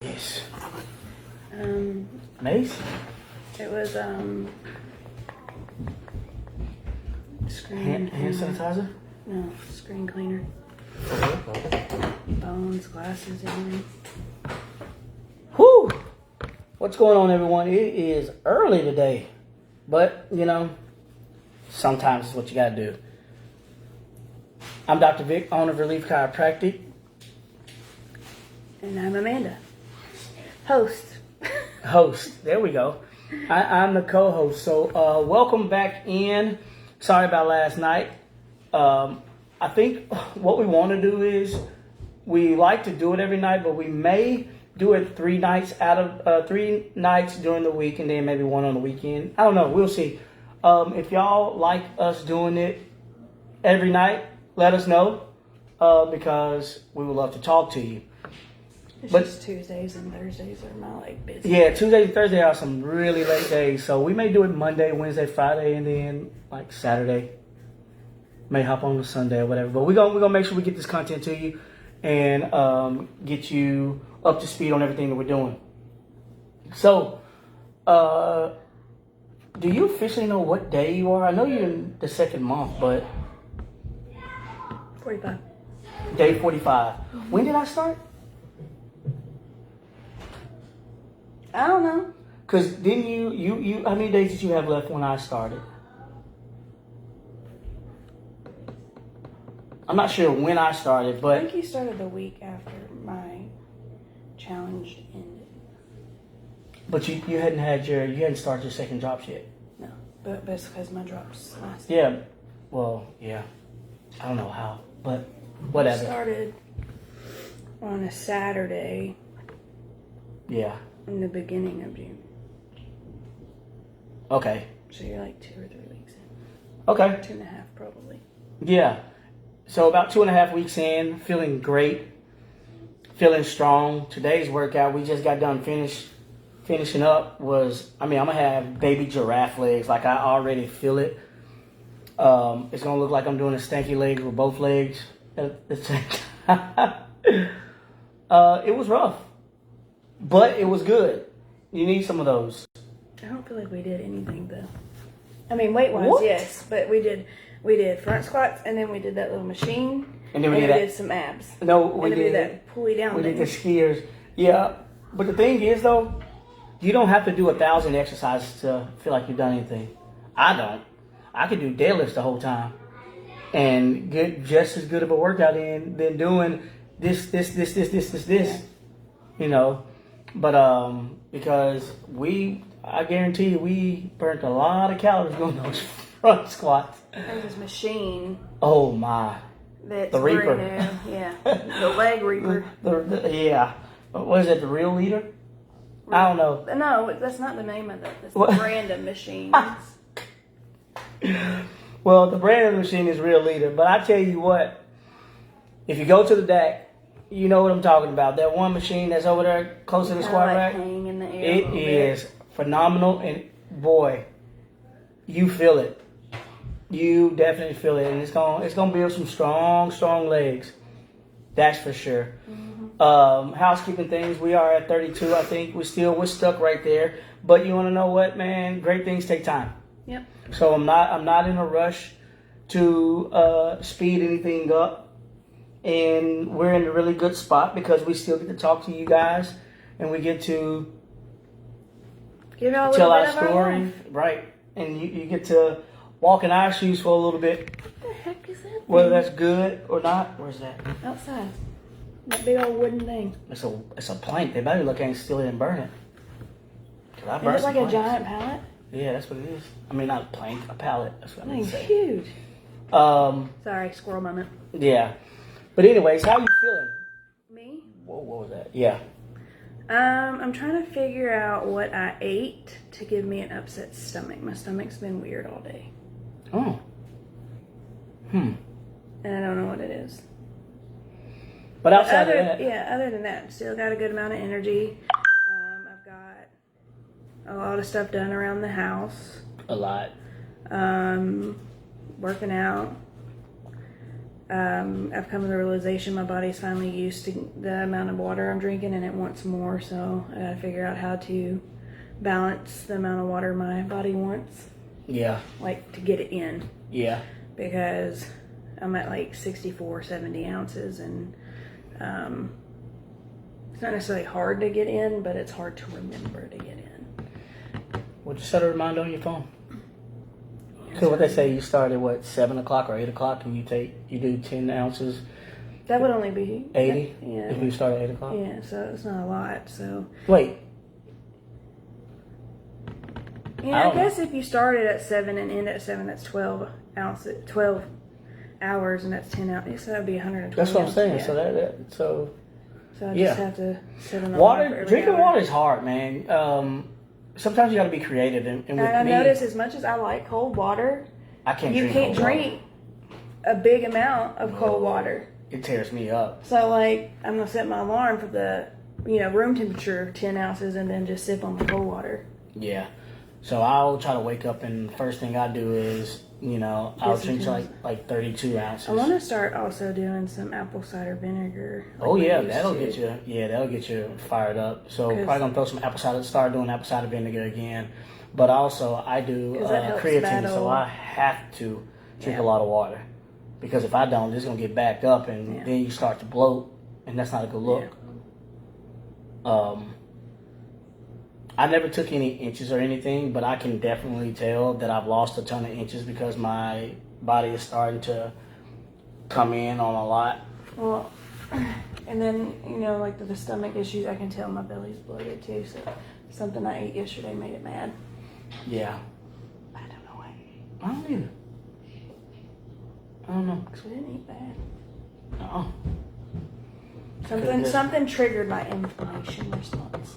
Yes. Mace? It was screen Hand sanitizer? No, screen cleaner. Bones, glasses, everything. Whew! What's going on, everyone? It is early today, but sometimes it's what you gotta do. I'm Dr. Vic, owner of Relief Chiropractic. And I'm Amanda, host. Host. There we go. I'm the co-host. So welcome back in. Sorry about last night. I think what we want to do is we like to do it every night, but we may do it 3 nights out of 3 nights during the week, and then maybe one on the weekend. I don't know. We'll see. If y'all like us doing it every night, let us know because we would love to talk to you. It's just Tuesdays and Thursdays are my busy. Yeah, Tuesday and Thursday are some really late days, so we may do it Monday, Wednesday, Friday, and then like Saturday. May hop on a Sunday or whatever. But we're gonna make sure we get this content to you and get you up to speed on everything that we're doing. So, do you officially know what day you are? I know you're in the second month, but 45. day 45. When did I start? I don't know. Because didn't you how many days did you have left when I started? I'm not sure when I started, I but think you started the week after my challenge ended. but you hadn't started your second drops yet. No, but it's because my drops last. Yeah. Well, yeah. I don't know how, but whatever. I started on a Saturday Yeah. in the beginning of June. Okay. So you're like 2 or 3 weeks in. Okay. 2.5 probably. Yeah. So about 2.5 weeks in, feeling great, feeling strong. Today's workout, we just got done finishing up was, I'm gonna have baby giraffe legs. Like I already feel it. It's gonna look like I'm doing a stanky leg with both legs at the same time. It was rough, but it was good. You need some of those. I don't feel like we did anything though. I mean, weight wise, What? yes, but we did front squats, and then we did that little machine, And then we did some abs. No, we and then did that pulley down. We thing. did the skiers. Yeah, but the thing is though, you don't have to do 1,000 exercises to feel like you've done anything. I don't. I could do deadlifts the whole time and get just as good of a workout in than doing this. You know, but because I guarantee you, we burnt a lot of calories doing those front squats. There's this machine Oh my. that's The Reaper. brand new. Yeah, the leg Reaper. Yeah. What is it, the Real Leader? I don't know. No, that's not the name of it. That's the What? brand of machine. Well, the brand of the machine is Real Leader. But I tell you what, if you go to the DAC, you know what I'm talking about. That one machine that's over there close to the squat rack. Hang in the air a It little is bit. phenomenal. And boy, you feel it. You definitely feel it. And it's gonna build some strong legs. That's for sure. Housekeeping things, we are at 32. I think we're stuck right there. But you want to know what, man? Great things take time. Yep. So I'm not in a rush to speed anything up, and we're in a really good spot because we still get to talk to you guys, and we get to Give y'all a tell little our bit of our story, life. right? And you get to walk in our shoes for a little bit, What the heck is that? whether thing? that's good or not. Where's that? Outside. That big old wooden thing. It's a plank. They better look and steal it and burn it. 'Cause I Is burned it like some a planks. giant pallet? Yeah, that's what it is. I mean, not a plank, a pallet. That's what I That mean to thing's say. huge. Sorry, squirrel moment. Yeah. But anyways, how you feeling? Me? What was that? Yeah. I'm trying to figure out what I ate to give me an upset stomach. My stomach's been weird all day. Oh. And I don't know what it is. But outside of that, other than that, still got a good amount of energy. I've got a lot of stuff done around the house. a lot. Working out. I've come to the realization my body's finally used to the amount of water I'm drinking and it wants more. So I gotta figure out how to balance the amount of water my body wants, Yeah. like to get it in, Yeah. because I'm at like 64, 70 ounces, and it's not necessarily hard to get in, but it's hard to remember to get in. Would you set a reminder on your phone? Because what they say, you start at what, 7 o'clock or 8 o'clock, and you do 10 ounces. That would only be 80 Yeah. if you start at 8 o'clock? Yeah, so it's not a lot. So Wait. yeah, I don't know. guess if you started at 7 and end at 7, that's 12 hours, and that's 10 hours. So that'd be 120. That's what I'm saying. Yeah. So I yeah. just have to set an alarm for water, every drinking hour. water is hard, man. Sometimes you got to be creative, and with And I me, notice as much as I like cold water, I can't. you drink can't cold water. drink a big amount of cold water. It tears me up. So like I'm gonna set my alarm for the room temperature 10 ounces, and then just sip on the cold water. Yeah. So I'll try to wake up, and the first thing I do is, I'll some drink juice. like 32 ounces. I want to start also doing some apple cider vinegar. Oh like we yeah, used that'll to. get you. Yeah, that'll get you fired up. So 'Cause- probably gonna throw some apple cider. Start doing apple cider vinegar again. But also I do 'Cause that helps creatine, battle- so I have to drink Yeah. a lot of water, because if I don't, it's gonna get backed up, and Yeah. then you start to bloat, and that's not a good look. I never took any inches or anything, but I can definitely tell that I've lost a ton of inches because my body is starting to come in on a lot. Well, and then like the stomach issues, I can tell my belly's bloated too. So something I ate yesterday made it mad. Yeah. I don't know why. I don't either. I don't know. Because we didn't eat bad. Oh. Something triggered my inflammation response.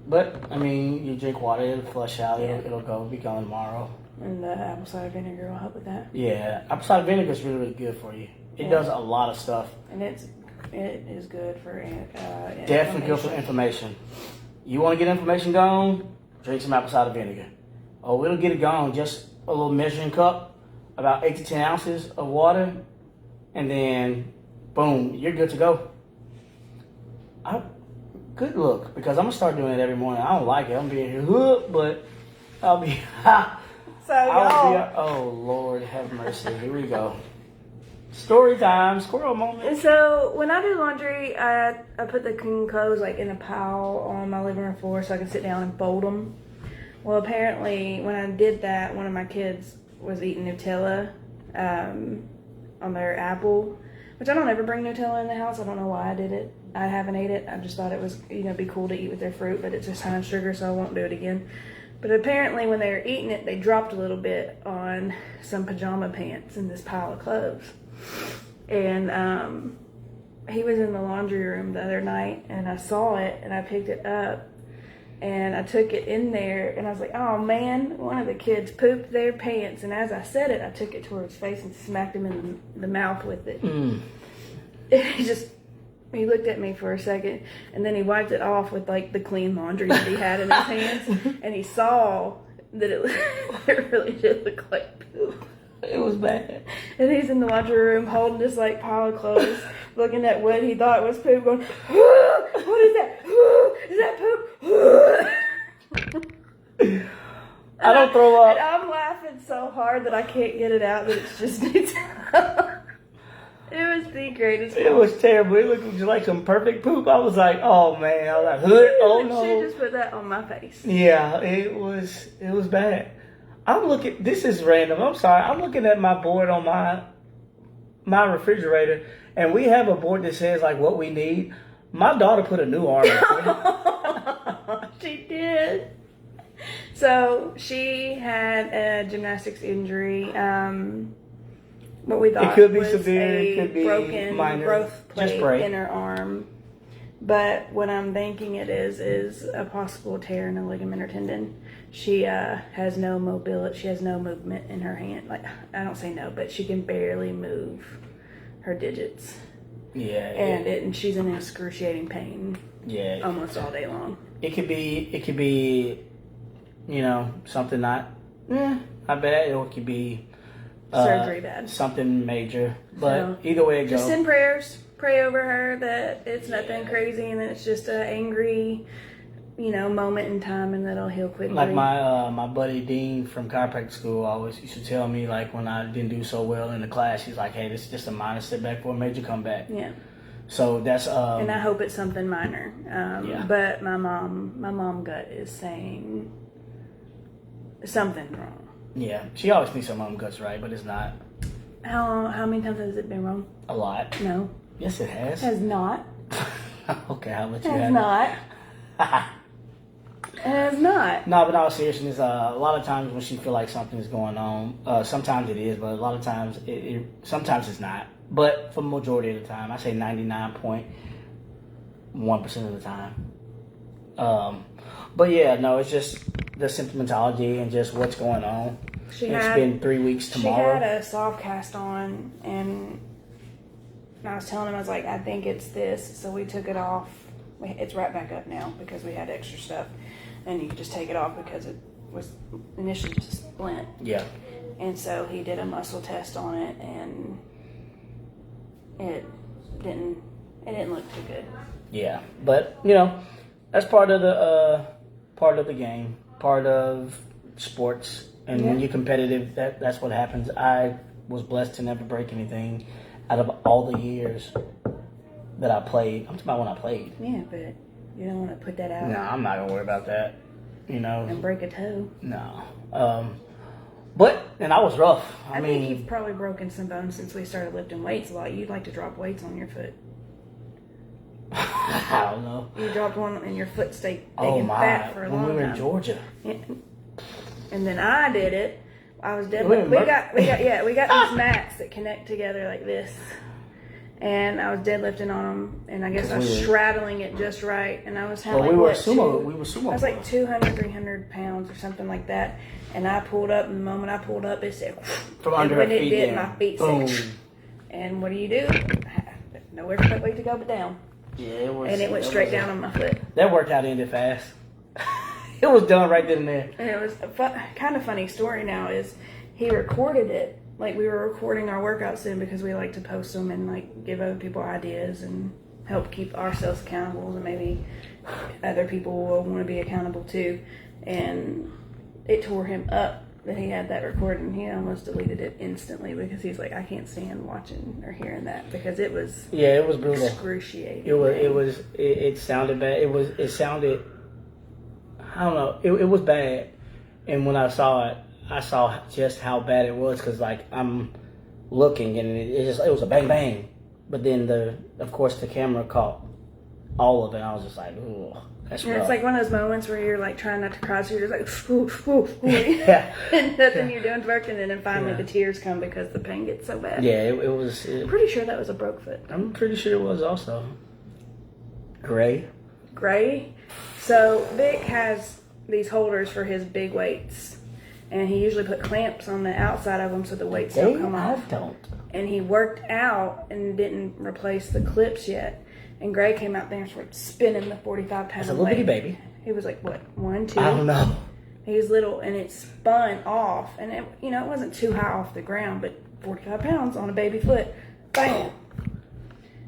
But, I mean, you drink water, it'll flush out, it'll be gone tomorrow. And the apple cider vinegar will help with that. Yeah, apple cider vinegar is really, really good for you. It Yeah. does a lot of stuff. And it is good for Definitely good for inflammation. You want to get inflammation gone? Drink some apple cider vinegar. Oh, it'll get it gone. Just a little measuring cup, about 8 to 10 ounces of water, and then, boom, you're good to go. Good look, because I'm going to start doing it every morning. I don't like it. I'm being here, but I'll be, So y'all, oh, Lord, have mercy. Here we go. Story time, squirrel moment. so when I do laundry, I put the clean clothes like in a pile on my living room floor so I can sit down and fold them. Well, apparently when I did that, one of my kids was eating Nutella on their apple, which I don't ever bring Nutella in the house. I don't know why I did it. I haven't ate it. I just thought it was, be cool to eat with their fruit, but it's just high in sugar, so I won't do it again. But apparently when they were eating it, they dropped a little bit on some pajama pants in this pile of clothes. And he was in the laundry room the other night, and I saw it, and I picked it up, and I took it in there, and I was like, oh man, one of the kids pooped their pants. And as I said it, I took it toward his face and smacked him in the mouth with it. He looked at me for a second, and then he wiped it off with like the clean laundry that he had in his hands, and he saw that it really did look like poop. It was bad. And he's in the laundry room holding this like pile of clothes, looking at what he thought was poop, going, what is that? Is that poop? I don't throw up. And I'm laughing so hard that I can't get it out, that it's just Nutella. It was the greatest. It was terrible. It looked just like some perfect poop. I was like, oh man. I was like, oh She no. just put that on my face. Yeah, it was bad. I'm looking, this is random. I'm sorry. I'm looking at my board on my refrigerator, and we have a board that says like what we need. My daughter put a new arm in. She did. So she had a gymnastics injury. What we thought It could be was severe, a it could be broken minor. growth Just plate break. in her arm. But what I'm thinking it is a possible tear in a ligament or tendon. She has no mobility. She has no movement in her hand. Like, I don't say no, but she can barely move her digits. Yeah. And she's in excruciating pain Yeah. almost all day long. It could be, something not bad, or it could be surgery bad. Something major. But So, either way it Just goes. send prayers. Pray over her that it's nothing crazy and that it's just an angry, moment in time and that'll heal quickly. Like my buddy Dean from chiropractic school always used to tell me, like when I didn't do so well in the class, he's like, "Hey, this is just a minor setback for a major comeback." Yeah. So that's And I hope it's something minor. Yeah. But my mom gut is saying something's wrong. yeah. She always thinks her mom guts right, but it's not How many times has it been wrong? a lot. No. Yes, it has. Has not. Okay, I'll let you Has have not. Has not. No, but in all seriousness, a lot of times when she feel like something is going on, sometimes it is, but a lot of times sometimes it's not. But for the majority of the time, I say 99.1% of the time. But yeah, no, it's just the symptomatology and just what's going on. It's been 3 weeks tomorrow. She had a soft cast on, and I was telling him, I was like, I think it's this. So we took it off. It's right back up now because we had extra stuff. And you could just take it off because it was initially just a splint. Yeah. And so he did a muscle test on it, and it didn't look too good. Yeah, but that's part of the game, part of sports, and when you're competitive, that's what happens. I was blessed to never break anything out of all the years that I played. I'm talking about when I played. Yeah, but you don't want to put that out. No, I'm not gonna worry about that. And break a toe. No. And I was rough. I think you've probably broken some bones since we started lifting weights a lot. You'd like to drop weights on your foot. I don't know. You dropped one and your foot stayed big Oh and my! fat for a When long we were time. in Georgia. Yeah. And then I did it. I was dead. Wait, We got these mats that connect together like this. And I was deadlifting on them, and I guess I was straddling it just right, and I was having We were sumo. I was like 200, 300 pounds or something like that, and I pulled up, and the moment I pulled up, it said, From and under when her it feet, did, yeah. my feet Boom. said, and what do? Nowhere for that weight to go but down. Yeah, it was. And it went straight down on my foot. That workout ended fast. It was done right then and there. And it was a kind of funny story now is he recorded it. Like, we were recording our workouts soon because we like to post them and, like, give other people ideas and help keep ourselves accountable, and maybe other people will want to be accountable too. And it tore him up that he had that recording. He almost deleted it instantly because he's like, I can't stand watching or hearing that because it was it was brutal. Excruciating. It sounded bad. It sounded, I don't know. It was bad. And when I saw it, I saw just how bad it was because, like, I'm looking and it was a bang bang, but then of course the camera caught all of it. I was just like, ooh, that's rough. And it's like one of those moments where you're like trying not to cry, so you're just like, ooh, ooh, ooh. Yeah. And nothing you're doing's working, and then finally the tears come because the pain gets so bad. Yeah, it was. I'm pretty sure that was a broke foot. I'm pretty sure it was also. Gray. So Vic has these holders for his big weights. And he usually put clamps on the outside of them so the weights don't come off. I don't. And he worked out and didn't replace the clips yet. And Gray came out there and started spinning the 45-pound weight. It's a little bitty baby. He was like, what, 1, 2? I don't know. He was little, and it spun off. And, it wasn't too high off the ground, but 45 pounds on a baby foot. Bam!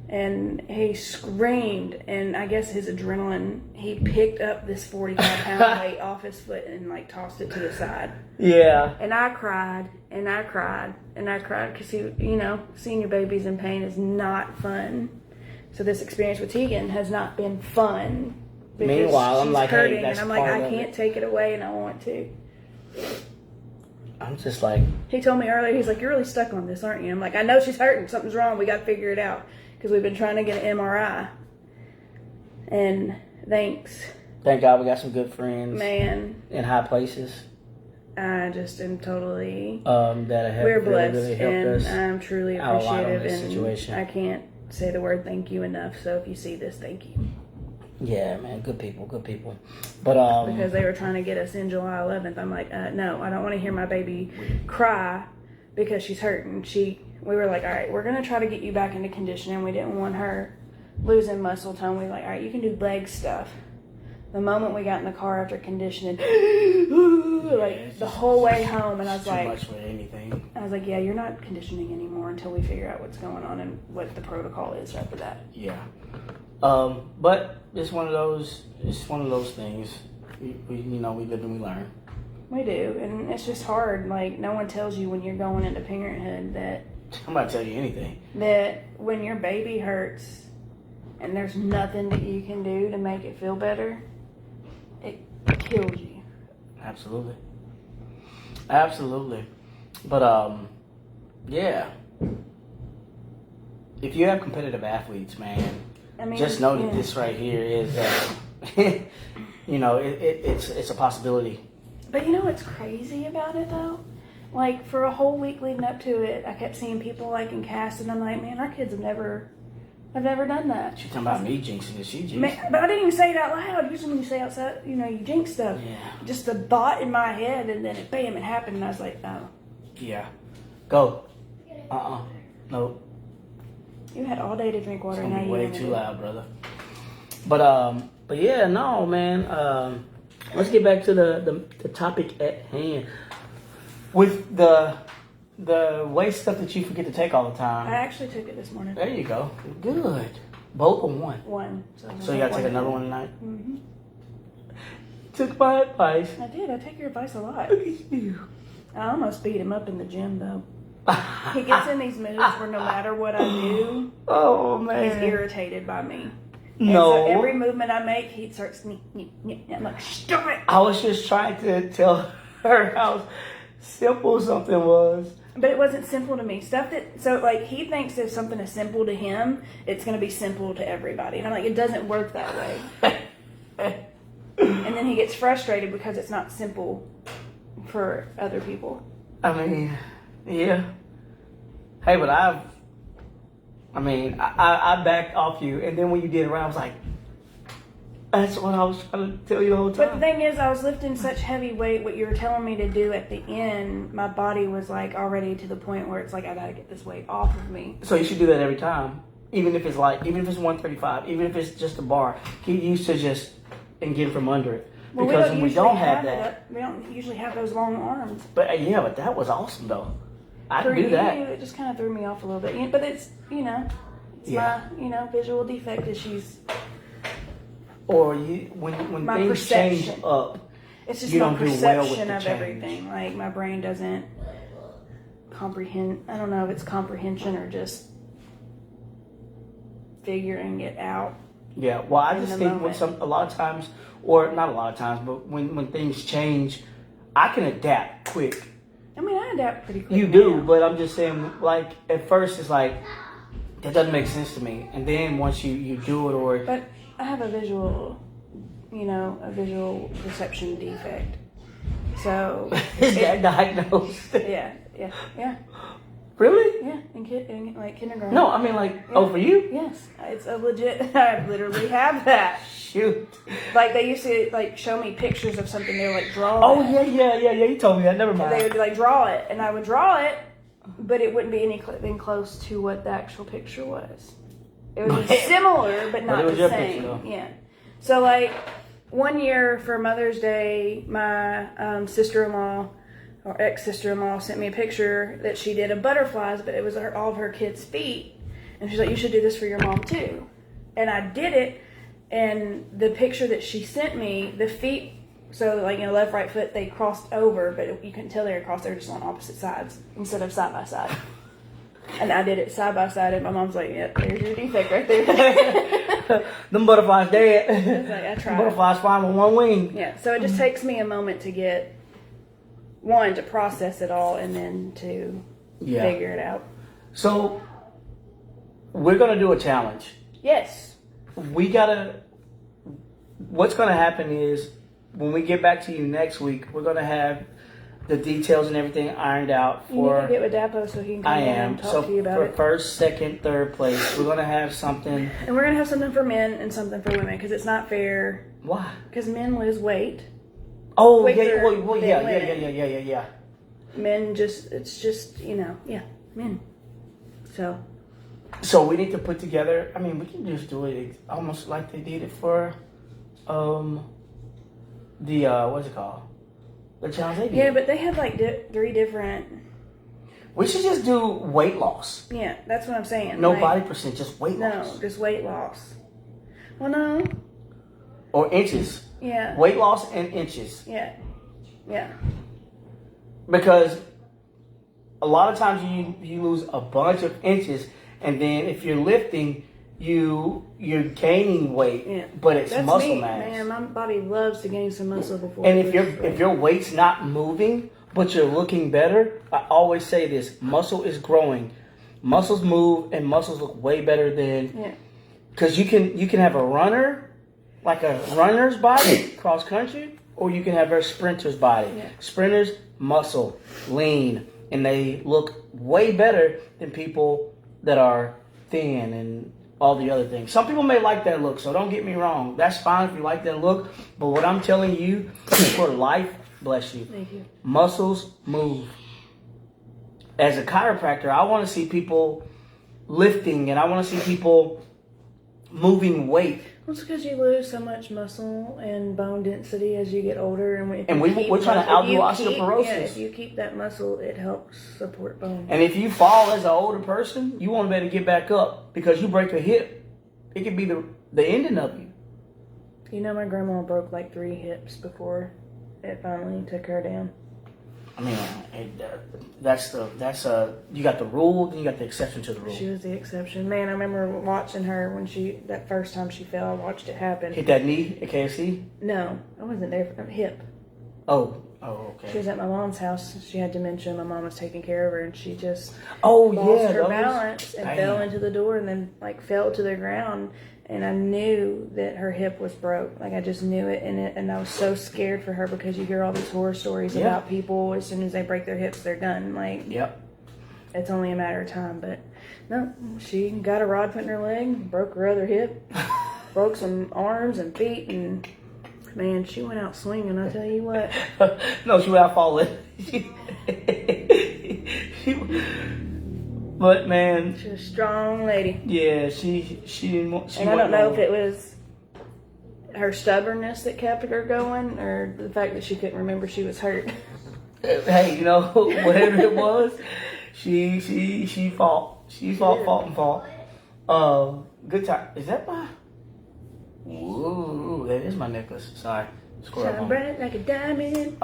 And he screamed, and I guess his adrenaline, he picked up this 45-pound weight off his foot and, like, tossed it to the side. Yeah. And I cried, and I cried, and I cried because, seeing your babies in pain is not fun. So this experience with Tegan has not been fun. Meanwhile, I'm like, hurting, hey, that's and I'm like, part I of can't it. take it away, and I want to. I'm just like... He told me earlier, he's like, you're really stuck on this, aren't you? I'm like, I know she's hurting. Something's wrong. We got to figure it out. Because we've been trying to get an MRI. And thanks. Thank God we got some good friends. Man. In high places. I just am totally... that have we're really, blessed. really helped And us I'm truly out a lot on appreciative. this And situation. I can't say the word thank you enough. So if you see this, thank you. Yeah, man. Good people. But, because they were trying to get us in July 11th. I'm like, no, I don't want to hear my baby cry because she's hurting. We were like, all right, we're going to try to get you back into conditioning. We didn't want her losing muscle tone. We were like, all right, you can do leg stuff. The moment we got in the car after conditioning, like the whole way home, and I was too like, much for anything. I was like, yeah, you're not conditioning anymore until we figure out what's going on and what the protocol is after that. Yeah. But it's one of those things. We live and we learn. We do, and it's just hard. Like, no one tells you when you're going into parenthood that I'm not telling you anything. that when your baby hurts and there's nothing that you can do to make it feel better, it kills you. Absolutely. But yeah. If you have competitive athletes, man, I mean, just know that this right here is, it's a possibility. But you know what's crazy about it though? Like, for a whole week leading up to it, I kept seeing people like in cast, and I'm like, man, our kids have never done that. She's talking about me jinxing it. She jinxed. Man, but I didn't even say it out loud. Usually when you say outside, you jinx stuff. Yeah. Just the thought in my head, and then bam, it happened, and I was like, oh. Yeah. Go. Nope. You had all day to drink water. It's gonna Now be you way wanna too do it. loud, brother. But yeah, no, man. Let's get back to the topic at hand. With the waste stuff that you forget to take all the I time. actually took it this morning. There you go. Good. Both or one? One. So you gotta take another one tonight? Mm-hmm. Took my advice. I did. I take your advice a lot. Look at you. I almost beat him up in the gym, though. He gets in these moods where no matter what I do, Oh, he's man. irritated by me. And No. so every movement I make, he starts, I'm like, stop it. I was just trying to tell her how simple something was. But it wasn't simple to me. So he thinks if something is simple to him, it's going to be simple to everybody. And I'm like, it doesn't work that way. And then he gets frustrated because it's not simple for other people. I mean, yeah. Hey, but I backed off you, and then when you did it right, I was like, that's what I was trying to tell you the whole time. But the thing is, I was lifting such heavy weight. What you were telling me to do at the end, my body was like already to the point where it's like, I gotta get this weight off of me. So you should do that every time. Even if it's 135, even if it's just a bar. Get used to just and get from under it. Well, Because when we don't have usually that. we don't usually have those long arms. But but that was awesome though. I For can do you, that. it just kind of threw me off a little bit. But it's, it's Yeah. my, visual defect issues. Or when My things change perception. up, It's just you my don't do well with perception the of change. everything. Like, my brain doesn't comprehend. I don't know if it's comprehension or just figuring it out. Yeah, well, I In just the think moment. a lot of times, or not a lot of times, but when things change, I can adapt quick. I mean, I adapt pretty quick. You do, now. but I'm just saying, like, at first it's like, that doesn't make sense to me. And then once you do it, or But I have a visual perception defect. So, is that diagnosed? yeah. Really? Yeah, in kindergarten. No, I mean, like, oh, for you? Yes, it's a legit. I literally have that. Shoot. Like, they used to show me pictures of something. They were like, draw. Oh, that. yeah. You told me that. Never And they mind. would be like, draw it, and I would draw it, but it wouldn't be anything close to what the actual picture was. It would be similar, but not it was the your same. picture, though. Yeah. So, one year for Mother's Day, my sister-in-law or ex-sister-in-law sent me a picture that she did of butterflies, but it was all of her kids' feet. And she's like, you should do this for your mom too. And I did it, and the picture that she sent me, the feet, so left, right foot, they crossed over, but you couldn't tell they were crossed, they were just on opposite sides instead of side by side. And I did it side by side, and my mom's like, yep, there's your defect right there. Them butterflies dead. It's like, I tried. Butterflies flying with one wing. Yeah, so it just takes me a moment to get, one, to process it all, and then to figure it out. So, we're going to do a challenge. Yes. What's going to happen is, when we get back to you next week, we're going to have the details and everything ironed out You need to get with Dapo so he can come in and talk to you about for it. first, second, third place, we're going to have something. And we're going to have something for men and something for women, because it's not fair. Why? Because men lose weight. Oh, quicker yeah, well, than women. yeah. Men it's just, men. So we need to put together, we can just do it almost like they did it for, what's it called? The challenge they did. Yeah, but they had 3 different. We should just do weight loss. Yeah, that's what I'm saying. No like, body percent, just weight No, loss. just weight loss. Well, no. Or inches. Yeah. Weight loss and inches. Yeah. Yeah. Because a lot of times you lose a bunch of inches, and then if you're lifting, you're gaining weight, Yeah. but it's That's muscle me, mass. man. My body loves to gain some muscle before. And it if loses weight. your weight's not moving, but you're looking better, I always say this: muscle is growing, muscles move, and muscles look way better than. Yeah. Because you can have a runner, like a runner's body, cross country, or you can have a sprinter's body. Yeah. Sprinters, muscle, lean, and they look way better than people that are thin and all the other things. Some people may like that look, so don't get me wrong. That's fine if you like that look. But what I'm telling you, for life, bless you, Thank you. muscles move. As a chiropractor, I want to see people lifting, and I want to see people moving weight. Well, it's because you lose so much muscle and bone density as you get older, and we're trying to outdo osteoporosis. Yeah, if you keep that muscle, it helps support bone. And if you fall as an older person, you want to be able to get back up, because you break a hip, it could be the ending of you. You know, my grandma broke like 3 hips before it finally took her down. I mean, you got the rule, then you got the exception to the rule. She was the exception. Man, I remember watching her when that first time she fell. I watched it happen. Hit that knee at KFC? No, I wasn't there for hip. Oh, She okay. was at my mom's house. She had dementia. My mom was taking care of her, and she just Oh, lost yeah. her balance and Damn. fell into the door, and then like fell to the ground. And I knew that her hip was broke. Like I just knew it, and I was so scared for her, because you hear all these horror stories Yeah. about people as soon as they break their hips, they're done. Like Yep. it's only a matter of time. But no, she got a rod put in her leg, broke her other hip, broke some arms and feet, and man, she went out swinging. I tell you what. No, she went out falling. But man, She's a strong lady. yeah, she didn't. She And I don't know if it was her stubbornness that kept her going, or the fact that she couldn't remember she was hurt. Hey, you know, whatever it was, she fought. She fought. Good time. Is that my? Ooh, that is my necklace. Sorry. Screw up Shine on it. bright like a diamond.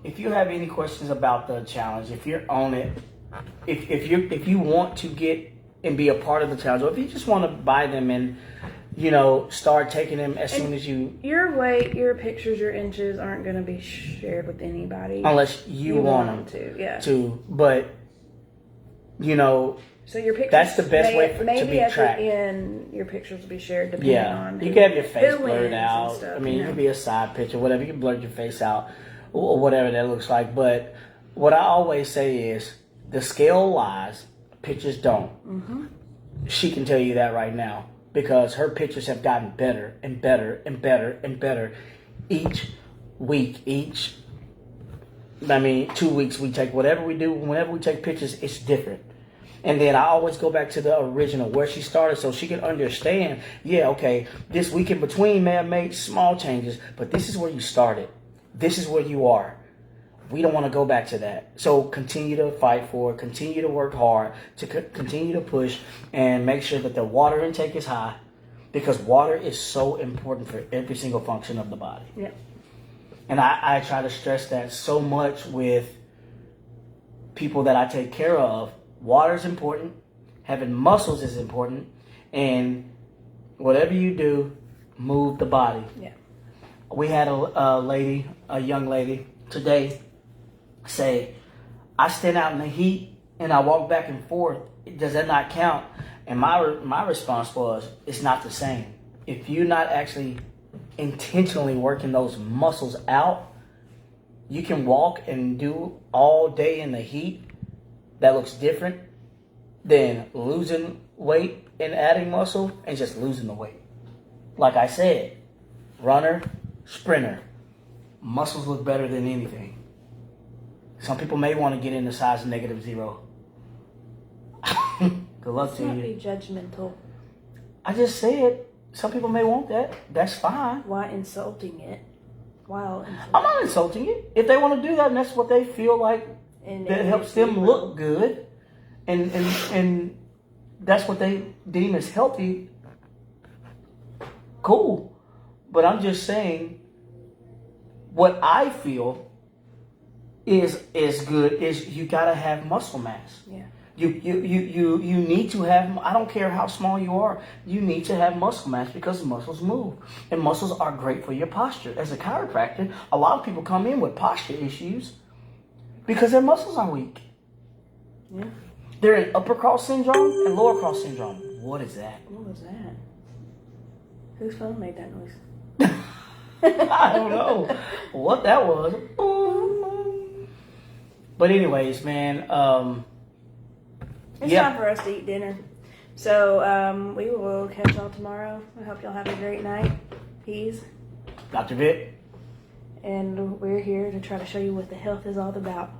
If you have any questions about the challenge, if you're on it, if you want to get and be a part of the challenge, or if you just want to buy them and start taking them as soon as you, Your weight, your pictures, your inches aren't going to be shared with anybody unless you want them to. Yeah. but So your pictures. That's the best way to maybe be at tracked. the end, your pictures will be shared depending on. You can have your face who blurred wins and out. stuff, I mean, you it know. could be a side picture, whatever. You can blur your face out, or whatever that looks like. But what I always say is, the scale lies, pictures don't. Mm-hmm. She can tell you that right now, because her pictures have gotten better and better and better and better each week. 2 weeks we take whatever we do. Whenever we take pictures, it's different. And then I always go back to the original, where she started, so she can understand, this week in between may have made small changes, but this is where you started. This is where you are. We don't want to go back to that. So continue to fight for it, continue to work hard, to continue to push, and make sure that the water intake is high, because water is so important for every single function of the body. Yeah. And I try to stress that so much with people that I take care of. Water is important. Having muscles is important. And whatever you do, move the body. Yeah. We had a young lady today say, I stand out in the heat and I walk back and forth. Does that not count? And my response was, it's not the same. If you're not actually intentionally working those muscles out, you can walk and do all day in the heat. That looks different than losing weight and adding muscle and just losing the weight. Like I said, runner, sprinter, muscles look better than anything. Some people may want to get into size -0. Good luck Let's to not you. be judgmental. I just said some people may want that. That's fine. Why insulting it? While insulting I'm not insulting it. If they want to do that and that's what they feel like and that helps them look good, and that's what they deem as healthy, cool. But I'm just saying, what I feel is good is you gotta have muscle mass. Yeah. You need to have, I don't care how small you are, you need to have muscle mass because muscles move. And muscles are great for your posture. As a chiropractor, a lot of people come in with posture issues because their muscles are weak. Yeah. They're in upper cross syndrome and lower cross syndrome. What is that? What was that? Whose phone made that noise? I don't know what that was. But anyways, man, It's yeah. time for us to eat dinner. So we will catch y'all tomorrow. I hope y'all have a great night. Peace. Dr. Vic. And we're here to try to show you what the health is all about.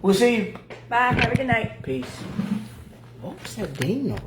We'll see you. Bye. Have a good night. Peace. What was that ding noise?